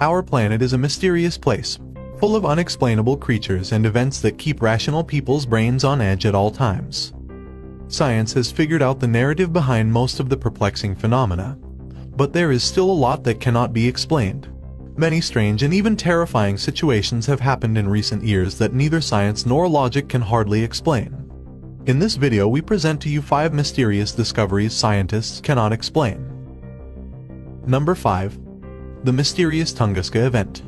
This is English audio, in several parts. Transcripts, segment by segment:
Our planet is a mysterious place, full of unexplainable creatures and events that keep rational people's brains on edge at all times. Science has figured out the narrative behind most of the perplexing phenomena, but there is still a lot that cannot be explained. Many strange and even terrifying situations have happened in recent years that neither science nor logic can hardly explain. In this video we present to you 5 mysterious discoveries scientists cannot explain. Number 5. The mysterious Tunguska event.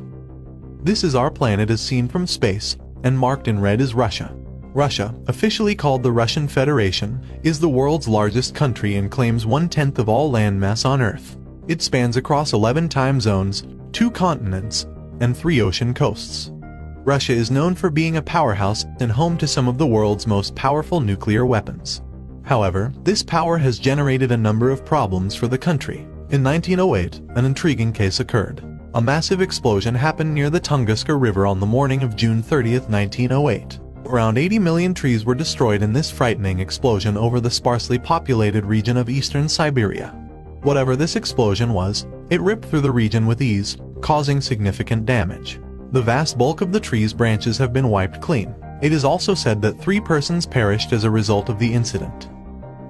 This is our planet as seen from space, and marked in red is Russia. Russia, officially called the Russian Federation, is the world's largest country and claims 1/10 of all landmass on Earth. It spans across 11 time zones, 2 continents, and 3 ocean coasts. Russia is known for being a powerhouse and home to some of the world's most powerful nuclear weapons. However, this power has generated a number of problems for the country. In 1908, an intriguing case occurred. A massive explosion happened near the Tunguska River on the morning of June 30, 1908. Around 80 million trees were destroyed in this frightening explosion over the sparsely populated region of eastern Siberia. Whatever this explosion was, it ripped through the region with ease, causing significant damage. The vast bulk of the tree's branches have been wiped clean. It is also said that 3 persons perished as a result of the incident.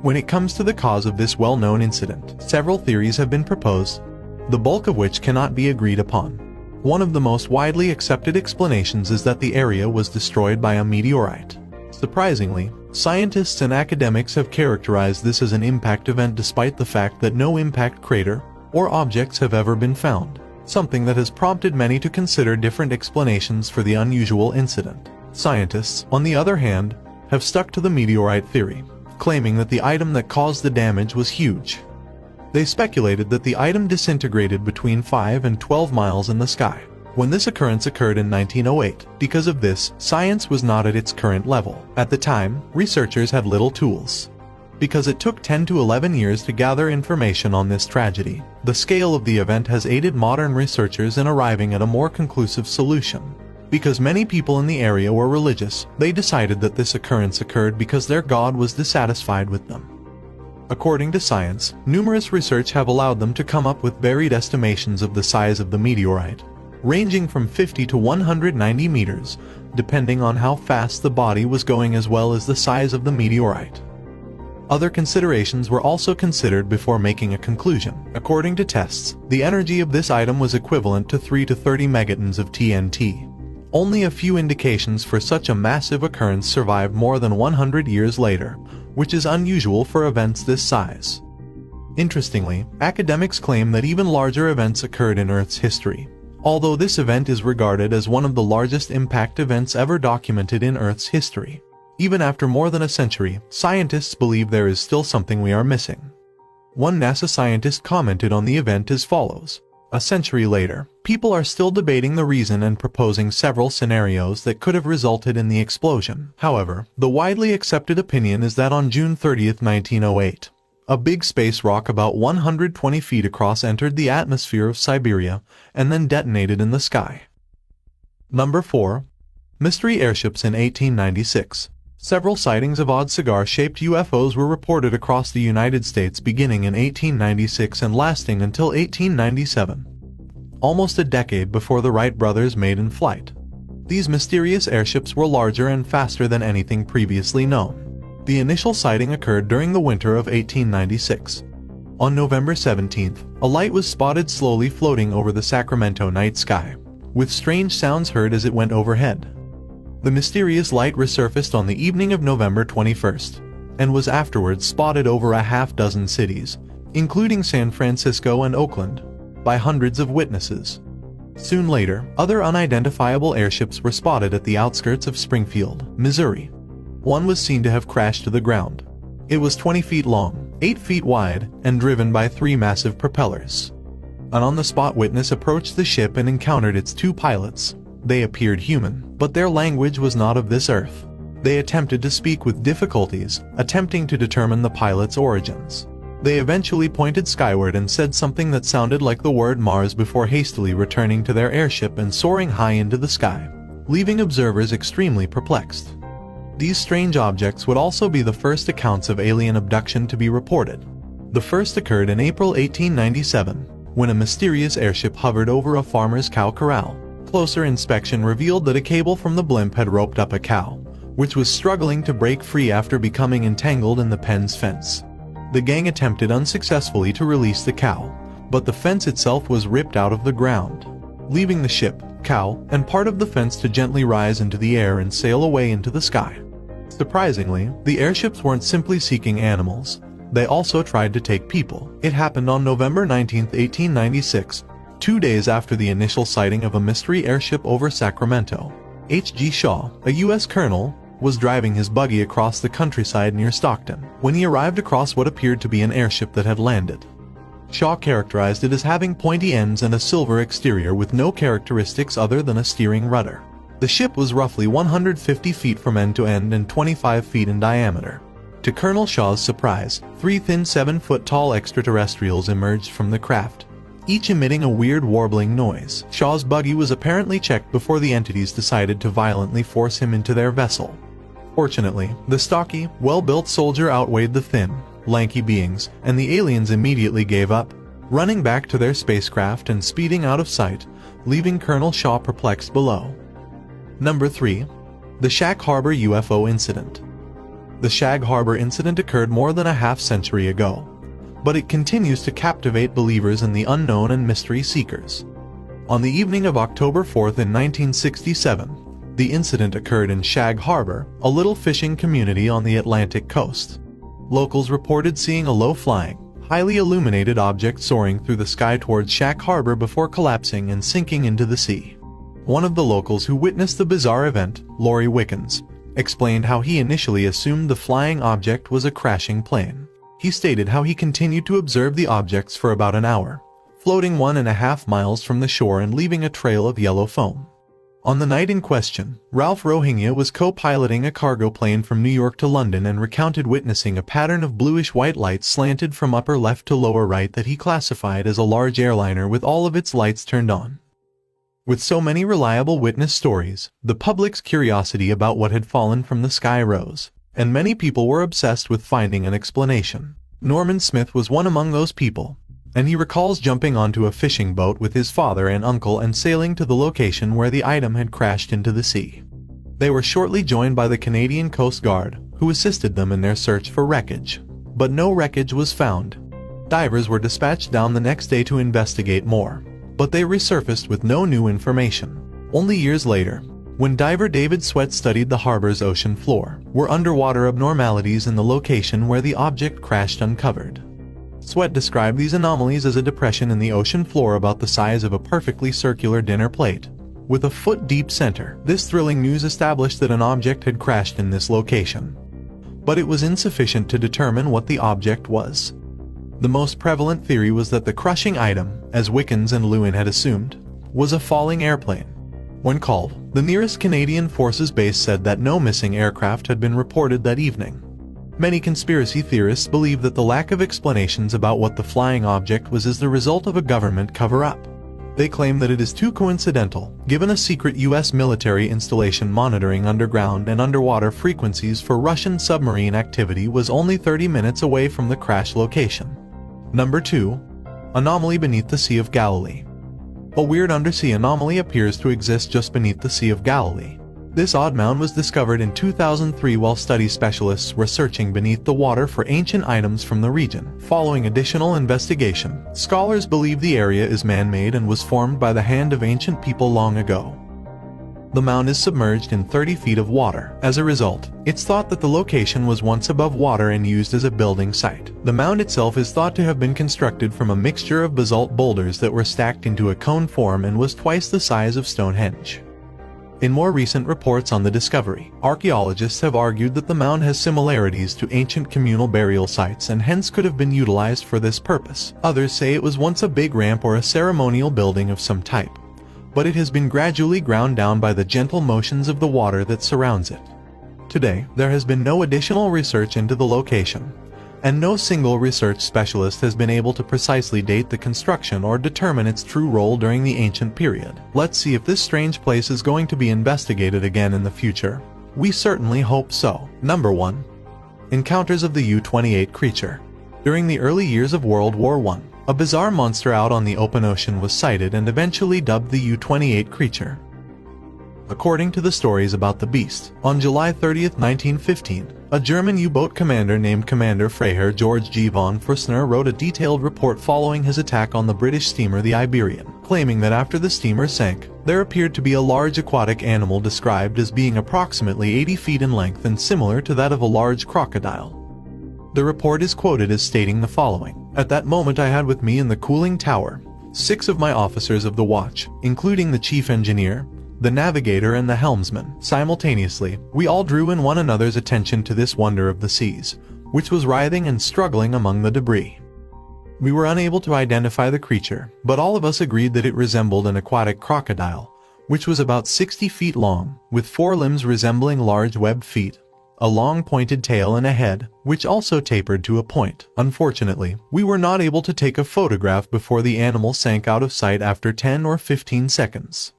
When it comes to the cause of this well-known incident, several theories have been proposed, the bulk of which cannot be agreed upon. One of the most widely accepted explanations is that the area was destroyed by a meteorite. Surprisingly, scientists and academics have characterized this as an impact event despite the fact that no impact crater or objects have ever been found, something that has prompted many to consider different explanations for the unusual incident. Scientists, on the other hand, have stuck to the meteorite theory, claiming that the item that caused the damage was huge. They speculated that the item disintegrated between 5 and 12 miles in the sky. When this occurrence occurred in 1908, because of this, science was not at its current level. At the time, researchers had little tools. Because it took 10 to 11 years to gather information on this tragedy, the scale of the event has aided modern researchers in arriving at a more conclusive solution. Because many people in the area were religious, they decided that this occurrence occurred because their god was dissatisfied with them. According to science, numerous research have allowed them to come up with varied estimations of the size of the meteorite, ranging from 50 to 190 meters, depending on how fast the body was going as well as the size of the meteorite. Other considerations were also considered before making a conclusion. According to tests, the energy of this item was equivalent to 3 to 30 megatons of TNT. Only a few indications for such a massive occurrence survived more than 100 years later, which is unusual for events this size. Interestingly, academics claim that even larger events occurred in Earth's history. Although this event is regarded as one of the largest impact events ever documented in Earth's history. Even after more than a century, scientists believe there is still something we are missing. One NASA scientist commented on the event as follows: "A century later, people are still debating the reason and proposing several scenarios that could have resulted in the explosion. However, the widely accepted opinion is that on June 30, 1908, a big space rock about 120 feet across entered the atmosphere of Siberia and then detonated in the sky." Number 4. Mystery airships in 1896. Several sightings of odd cigar-shaped UFOs were reported across the United States beginning in 1896 and lasting until 1897, almost a decade before the Wright brothers made in flight. These mysterious airships were larger and faster than anything previously known. The initial sighting occurred during the winter of 1896. On November 17th, a light was spotted slowly floating over the Sacramento night sky, with strange sounds heard as it went overhead. The mysterious light resurfaced on the evening of November 21st, and was afterwards spotted over a half-dozen cities, including San Francisco and Oakland, by hundreds of witnesses. Soon later, other unidentifiable airships were spotted at the outskirts of Springfield, Missouri. One was seen to have crashed to the ground. It was 20 feet long, 8 feet wide, and driven by 3 massive propellers. An on-the-spot witness approached the ship and encountered its 2 pilots. They appeared human, but their language was not of this earth. They attempted to speak with difficulties, attempting to determine the pilot's origins. They eventually pointed skyward and said something that sounded like the word Mars before hastily returning to their airship and soaring high into the sky, leaving observers extremely perplexed. These strange objects would also be the first accounts of alien abduction to be reported. The first occurred in April 1897, when a mysterious airship hovered over a farmer's cow corral. Closer inspection revealed that a cable from the blimp had roped up a cow, which was struggling to break free after becoming entangled in the pen's fence. The gang attempted unsuccessfully to release the cow, but the fence itself was ripped out of the ground, leaving the ship, cow, and part of the fence to gently rise into the air and sail away into the sky. Surprisingly, the airships weren't simply seeking animals. They also tried to take people. It happened on November 19, 1896, 2 days after the initial sighting of a mystery airship over Sacramento. H.G. Shaw, a U.S. colonel, was driving his buggy across the countryside near Stockton when he arrived across what appeared to be an airship that had landed. Shaw characterized it as having pointy ends and a silver exterior with no characteristics other than a steering rudder. The ship was roughly 150 feet from end to end and 25 feet in diameter. To Colonel Shaw's surprise, 3 thin 7-foot-tall extraterrestrials emerged from the craft, each emitting a weird warbling noise. Shaw's buggy was apparently checked before the entities decided to violently force him into their vessel. Fortunately, the stocky, well-built soldier outweighed the thin, lanky beings, and the aliens immediately gave up, running back to their spacecraft and speeding out of sight, leaving Colonel Shaw perplexed below. Number 3. The Shag Harbor UFO Incident. The Shag Harbor incident occurred more than a half-century ago, but it continues to captivate believers in the unknown and mystery seekers. On the evening of October 4th in 1967, the incident occurred in Shag Harbor, a little fishing community on the Atlantic coast. Locals reported seeing a low-flying, highly illuminated object soaring through the sky towards Shag Harbor before collapsing and sinking into the sea. One of the locals who witnessed the bizarre event, Laurie Wickens, explained how he initially assumed the flying object was a crashing plane. He stated how he continued to observe the objects for about an hour, floating 1.5 miles from the shore and leaving a trail of yellow foam. On the night in question, Ralph Rohingya was co-piloting a cargo plane from New York to London and recounted witnessing a pattern of bluish-white lights slanted from upper left to lower right that he classified as a large airliner with all of its lights turned on. With so many reliable witness stories, the public's curiosity about what had fallen from the sky rose, and many people were obsessed with finding an explanation. Norman Smith was one among those people, and he recalls jumping onto a fishing boat with his father and uncle and sailing to the location where the item had crashed into the sea. They were shortly joined by the Canadian Coast Guard, who assisted them in their search for wreckage. But no wreckage was found. Divers were dispatched down the next day to investigate more, but they resurfaced with no new information. Only years later, when diver David Sweat studied the harbor's ocean floor, were underwater abnormalities in the location where the object crashed uncovered. Sweat described these anomalies as a depression in the ocean floor about the size of a perfectly circular dinner plate, with a foot-deep center. This thrilling news established that an object had crashed in this location, but it was insufficient to determine what the object was. The most prevalent theory was that the crushing item, as Wickens and Lewin had assumed, was a falling airplane. When called, the nearest Canadian Forces base said that no missing aircraft had been reported that evening. Many conspiracy theorists believe that the lack of explanations about what the flying object was is the result of a government cover-up. They claim that it is too coincidental, given a secret U.S. military installation monitoring underground and underwater frequencies for Russian submarine activity was only 30 minutes away from the crash location. Number 2. Anomaly beneath the Sea of Galilee. A weird undersea anomaly appears to exist just beneath the Sea of Galilee. This odd mound was discovered in 2003 while study specialists were searching beneath the water for ancient items from the region. Following additional investigation, scholars believe the area is man-made and was formed by the hand of ancient people long ago. The mound is submerged in 30 feet of water. As a result, it's thought that the location was once above water and used as a building site. The mound itself is thought to have been constructed from a mixture of basalt boulders that were stacked into a cone form and was twice the size of Stonehenge. In more recent reports on the discovery, archaeologists have argued that the mound has similarities to ancient communal burial sites and hence could have been utilized for this purpose. Others say it was once a big ramp or a ceremonial building of some type, but it has been gradually ground down by the gentle motions of the water that surrounds it. Today, there has been no additional research into the location, and no single research specialist has been able to precisely date the construction or determine its true role during the ancient period. Let's see if this strange place is going to be investigated again in the future. We certainly hope so. Number 1. Encounters of the U-28 creature. During the early years of World War I, A bizarre monster out on the open ocean was sighted and eventually dubbed the U-28 creature. According to the stories about the beast, on July 30, 1915, a German U-boat commander named Commander Freiherr George G. von Frössner wrote a detailed report following his attack on the British steamer the Iberian, claiming that after the steamer sank, there appeared to be a large aquatic animal described as being approximately 80 feet in length and similar to that of a large crocodile. The report is quoted as stating the following: "At that moment I had with me in the cooling tower 6 of my officers of the watch, including the chief engineer, the navigator and the helmsman. Simultaneously, we all drew in one another's attention to this wonder of the seas, which was writhing and struggling among the debris. We were unable to identify the creature, but all of us agreed that it resembled an aquatic crocodile, which was about 60 feet long, with 4 limbs resembling large webbed feet, a long pointed tail and a head, which also tapered to a point. Unfortunately, we were not able to take a photograph before the animal sank out of sight after 10 or 15 seconds.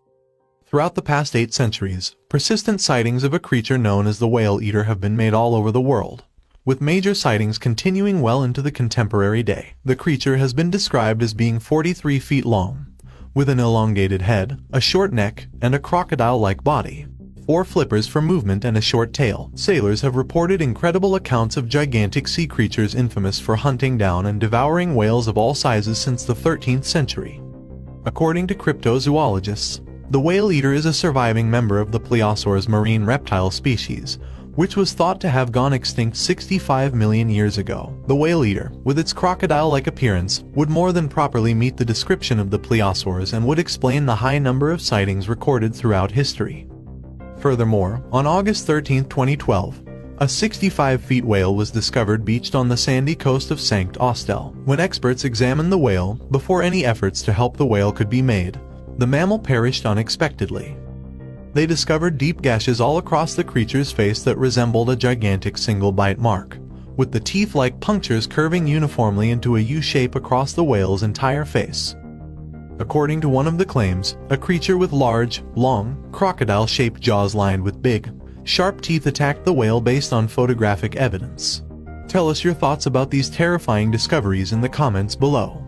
Throughout the past 8 centuries, persistent sightings of a creature known as the whale eater have been made all over the world, with major sightings continuing well into the contemporary day. The creature has been described as being 43 feet long, with an elongated head, a short neck, and a crocodile-like body, 4 flippers for movement and a short tail. Sailors have reported incredible accounts of gigantic sea creatures infamous for hunting down and devouring whales of all sizes since the 13th century. According to cryptozoologists, the whale eater is a surviving member of the Plesiosaurs marine reptile species, which was thought to have gone extinct 65 million years ago. The whale eater, with its crocodile-like appearance, would more than properly meet the description of the Plesiosaurs and would explain the high number of sightings recorded throughout history. Furthermore, on August 13, 2012, a 65-foot whale was discovered beached on the sandy coast of Sankt Austell. When experts examined the whale, before any efforts to help the whale could be made, the mammal perished unexpectedly. They discovered deep gashes all across the creature's face that resembled a gigantic single bite mark, with the teeth-like punctures curving uniformly into a U shape across the whale's entire face. According to one of the claims, a creature with large, long, crocodile-shaped jaws lined with big, sharp teeth attacked the whale based on photographic evidence. Tell us your thoughts about these terrifying discoveries in the comments below.